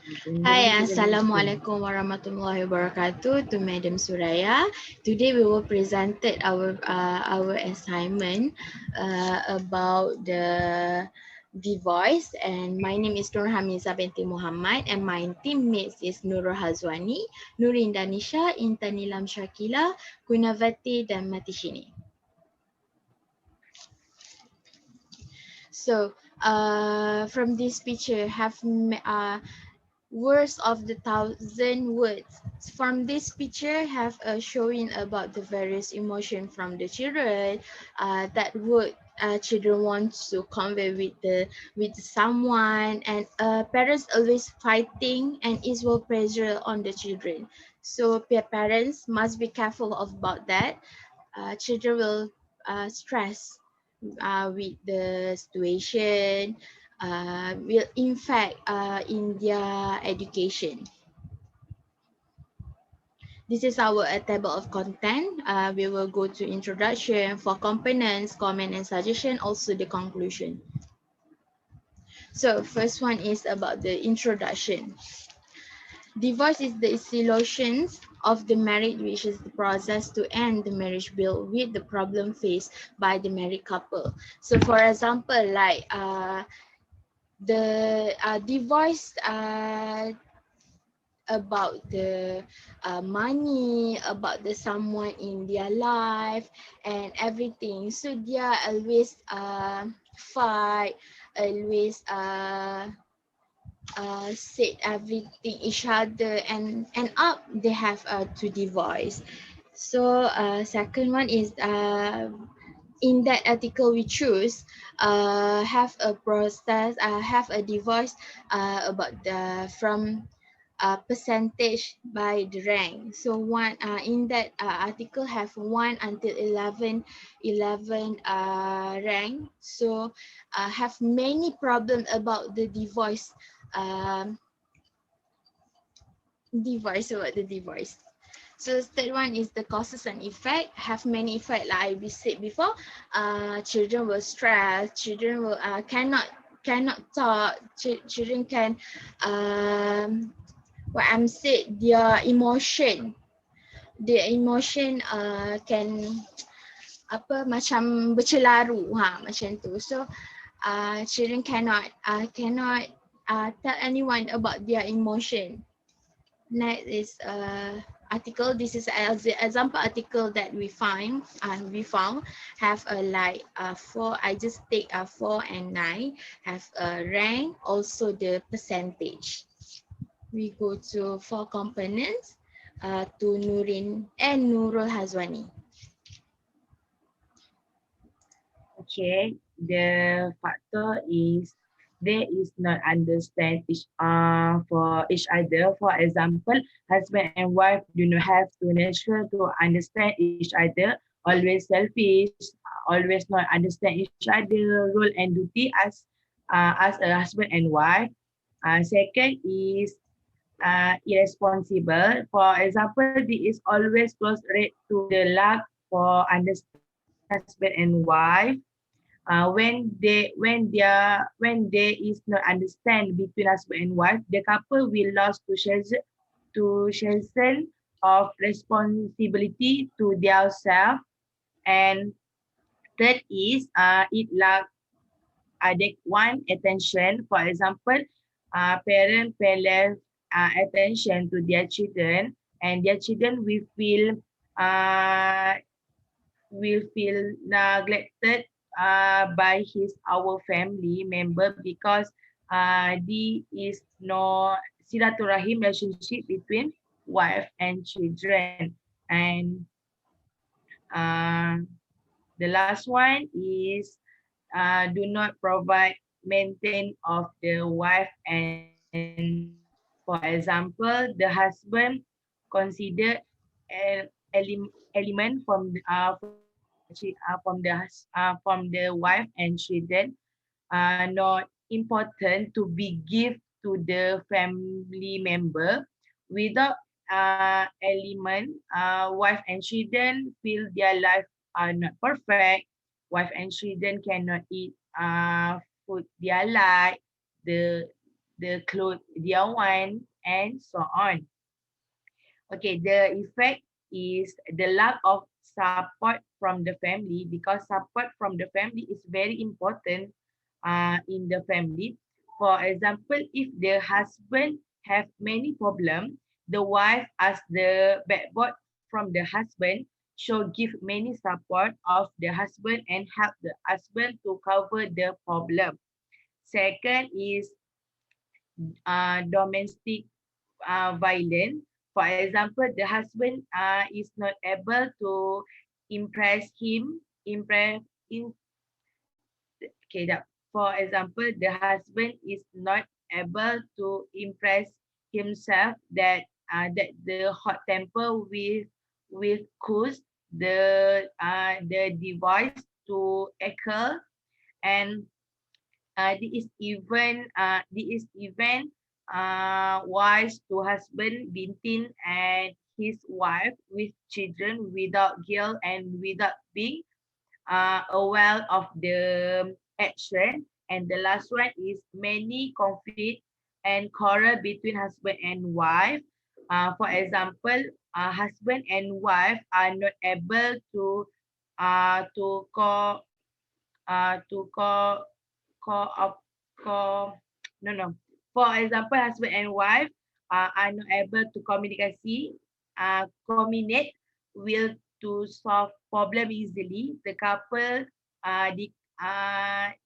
Hi, Assalamualaikum warahmatullahi wabarakatuh to Madam Suraya. Today we will present our assignment about the voice, and my name is Nur Hamiza binti Muhammad and my teammates is Nurul Hazwani, Nurin Danisha, Intan Nilam Shakila, Kunavati dan Matishini. So from this picture words of the thousand words. From this picture have showing about the various emotion from the children that would children want to convey with someone, and parents always fighting and is will pressure on the children. So parents must be careful about that. Children will stress with the situation, will impact in their education. This is our table of content. We will go to introduction for components, comment and suggestion, also the conclusion. So first one is about the introduction. Divorce is the dissolution of the marriage, which is the process to end the marriage bill with the problem faced by the married couple. So for example, like the divorce about the money, about the someone in their life and everything. So they are always fight, always said everything each other, and up they have to divorce. So second one is in that article we choose have a process, have a divorce about the from percentage by the rank. So one in that article have 1 until 11 rank. So have many problems about the divorce, um, divorce about the divorce. So third one is the causes and effect. Have many effect like we said before. Children will stress. Children will cannot talk. Children can what I'm said, their emotion can apa macam bercelaru macam tu. So children cannot tell anyone about their emotion. Next is article. This is the example article that we found have a like 4. I just take 4 and 9 have a rank, also the percentage. We go to 4 components to Nurin and Nurul Hazwani. Okay, the factor is they is not understand for each other. For example, husband and wife do not have to natural to understand each other. Always selfish, always not understand each other role and duty as a husband and wife. Second is irresponsible. For example, there is always close rate to the lack for understanding husband and wife. When there is no understand between husband and wife, the couple will lose to share of responsibility to their self. And third is it lack one attention. For example, parent pay less attention to their children, and their children uh, will feel neglected by his our family member because there is no silaturahim relationship between wife and children. And uh, the last one is do not provide maintain of the wife and children. For example, the husband consider element from the wife and children not important to be give to the family member. Without element, wife and children feel their life are not perfect. Wife and children cannot eat food they like. The the clothes dia want, and so on. Okay, the effect is the lack of support from the family, because support from the family is very important in the family. For example, if the husband have many problems, the wife as the backbone from the husband should give many support of the husband and help the husband to cover the problem. Second is domestic violence. For example, the husband is not able to impress him, impress in okay. For example, the husband is not able to impress himself that the hot temper with cause the device to occur, and this is even wives to husband Bintin and his wife with children without guilt and without being aware of the action. And the last one is many conflict and quarrel between husband and wife. For example, husband and wife are not able to call co op co no no. For example, husband and wife are not able to communicate will to solve problem easily. The couple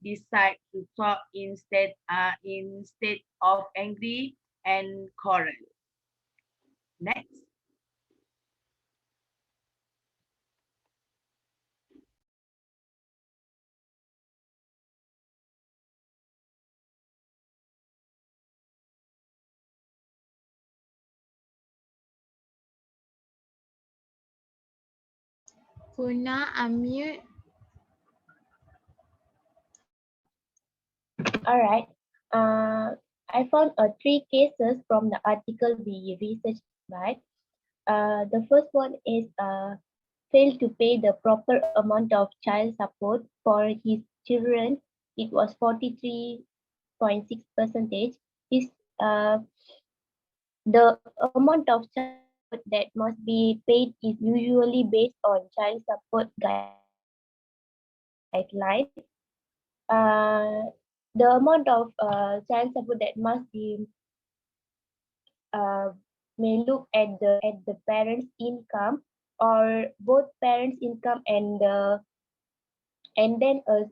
decide to talk instead of angry and quarrel. Next. Puna unmute. All right. I found three cases from the article we researched by. The first one is failed to pay the proper amount of child support for his children. It was 43.6%. His the amount of child support that must be paid is usually based on child support guidelines. The amount of child support that must be uh, may look at the parents' income or both parents' income and then a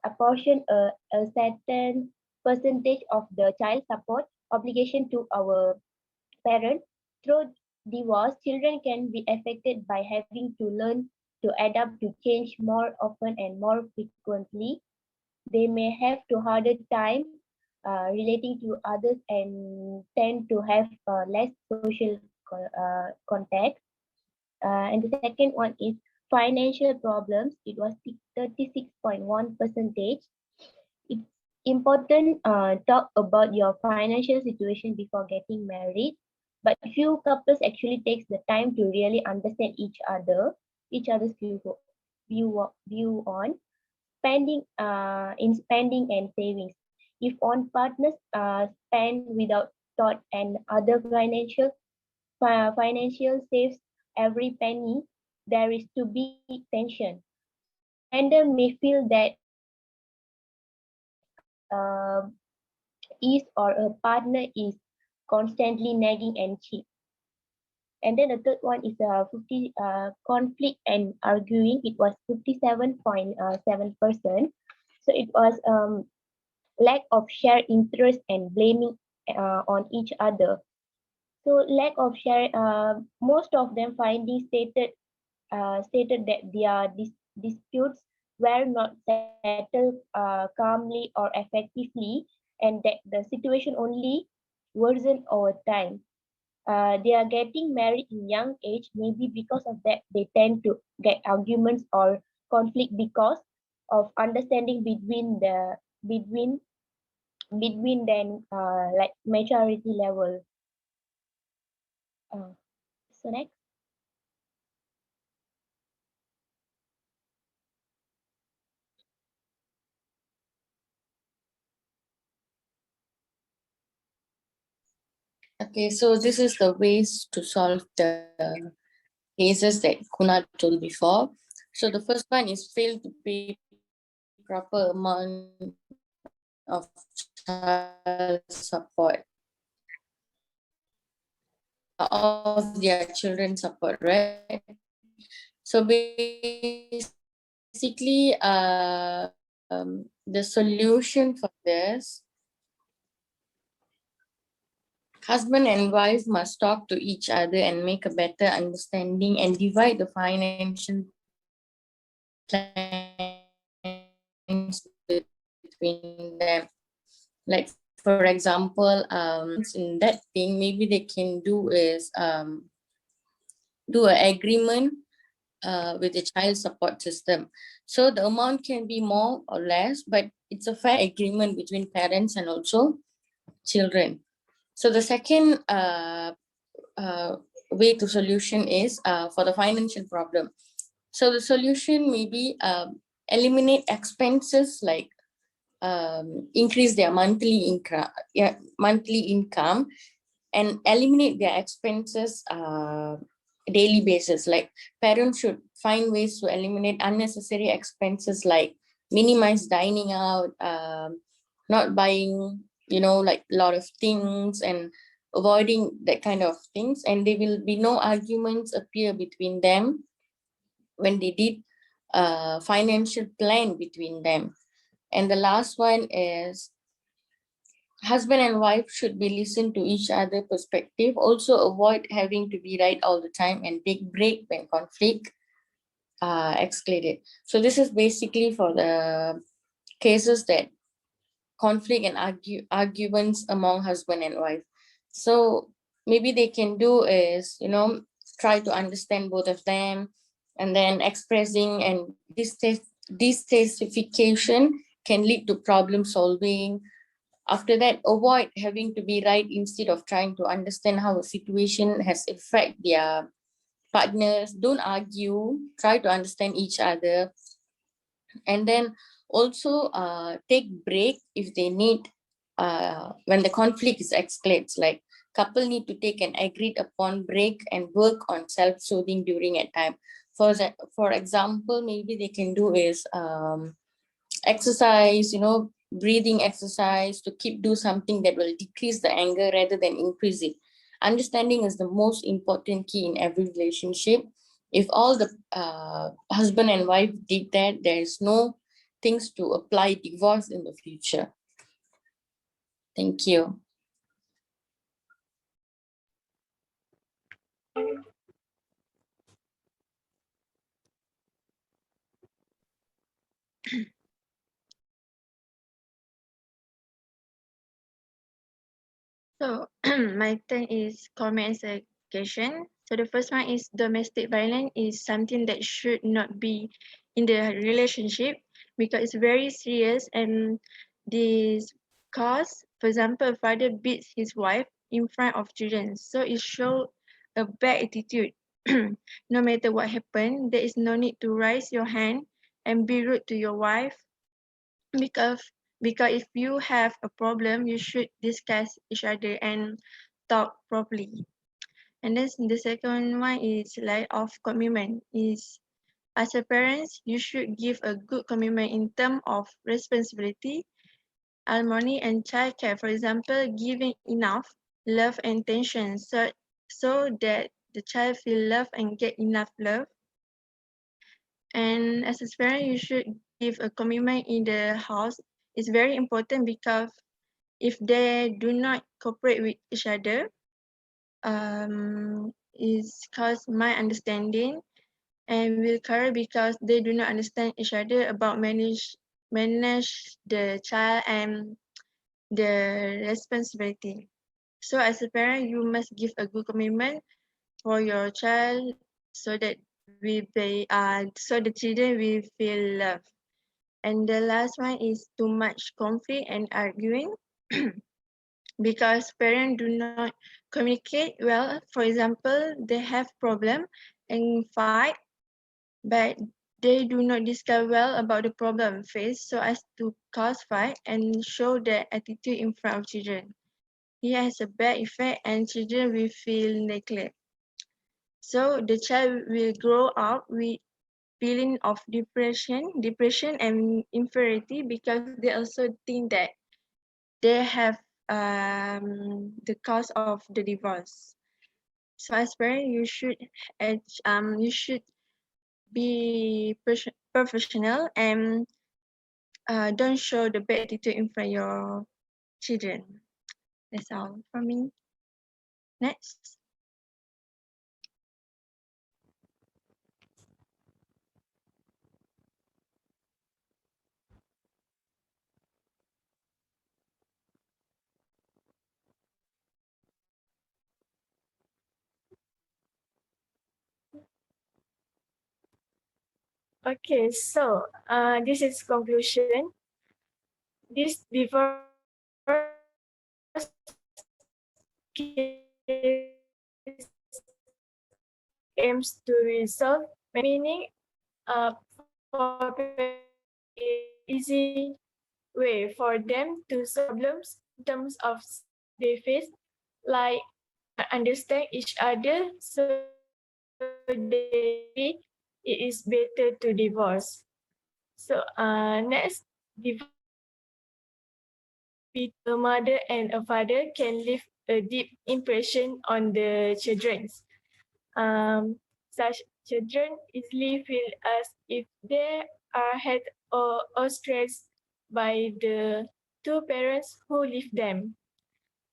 apportion a certain percentage of the child support obligation to our parent. Through divorce, children can be affected by having to learn to adapt to change more often and more frequently. They may have to harder time relating to others and tend to have less social contact. And the second one is financial problems. It was 36.1 percentage. It's important talk about your financial situation before getting married. But few couples actually takes the time to really understand each other's view on spending and savings. If one partners spend without thought and other financial saves every penny, there is to be tension. So the lender may feel that is or a partner is constantly nagging and cheat. And then the third one is 50 conflict and arguing. It was 57.7%. So it was lack of shared interest and blaming on each other. So lack of share, most of them findings stated that their disputes were not settled calmly or effectively, and that the situation only worsened over time. They are getting married in young age, maybe because of that they tend to get arguments or conflict because of understanding between them like maturity level. Uh, so next. Okay, so this is the ways to solve the cases that Kuna told before. So the first one is fail to pay proper amount of child support of their children support, right? So basically, the solution for this, husband and wife must talk to each other and make a better understanding and divide the financial plans between them. Like for example, in that thing, maybe they can do is do an agreement with the child support system. So the amount can be more or less, but it's a fair agreement between parents and also children. So the second way to solution is for the financial problem. So the solution may be eliminate expenses like increase their monthly income, and eliminate their expenses daily basis. Like parents should find ways to eliminate unnecessary expenses like minimize dining out, not buying, like a lot of things, and avoiding that kind of things. And there will be no arguments appear between them when they did financial plan between them. And the last one is husband and wife should be listen to each other perspective. Also avoid having to be right all the time and take break when conflict escalated. So this is basically for the cases that conflict and arguments among husband and wife. So maybe they can do is, try to understand both of them, and then expressing and distestification can lead to problem solving. After that, avoid having to be right instead of trying to understand how a situation has affect their partners. Don't argue, try to understand each other. And then also take break if they need, when the conflict is escalates. Like couple need to take an agreed upon break and work on self-soothing during a time. For example, maybe they can do is exercise, breathing exercise to do something that will decrease the anger rather than increase it. Understanding is the most important key in every relationship. If all the husband and wife did that, there is no things to apply divorce in the future. Thank you. So my turn is comment and suggestion. So the first one is domestic violence is something that should not be in the relationship because it's very serious, and this cause, for example, father beats his wife in front of children. So it shows a bad attitude. No matter what happened, there is no need to raise your hand and be rude to your wife, because if you have a problem, you should discuss each other and talk properly. And then the second one is lack of commitment. Is as a parents, you should give a good commitment in terms of responsibility, harmony, and childcare. For example, giving enough love and attention so that the child feel love and get enough love. And as a parent, you should give a commitment in the house. It's very important because if they do not cooperate with each other, is cause my understanding and will quarrel because they do not understand each other about manage the child and the responsibility. So as a parent, you must give a good commitment for your child so that so the children will feel love. And the last one is too much conflict and arguing. Because parents do not communicate well. For example, they have problem and fight, but they do not discuss well about the problem faced so as to cause fight and show their attitude in front of children. it has a bad effect and children will feel neglect. So the child will grow up with feeling of depression and inferiority because they also think that they have the cause of the divorce. So as parents, you should be professional and don't show the bad attitude in front of your children. That's all from me. Next. Okay, so this is conclusion. This divorce case aims to resolve meaning for easy way for them to solve problems in terms of they face, like understand each other, so they it is better to divorce. So next, divorce between a mother and a father can leave a deep impression on the children. Such children easily feel as if they are hurt or stressed by the two parents who leave them.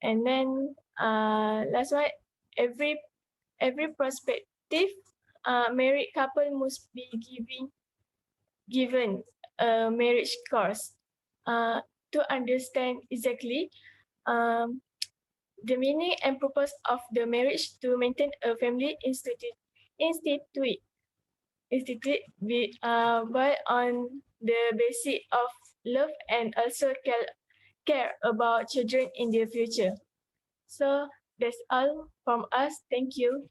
And then last one, every prospective married couple must be given a marriage course to understand exactly um, the meaning and purpose of the marriage to maintain a family institute but on the basis of love and also care about children in the future. So that's all from us. Thank you.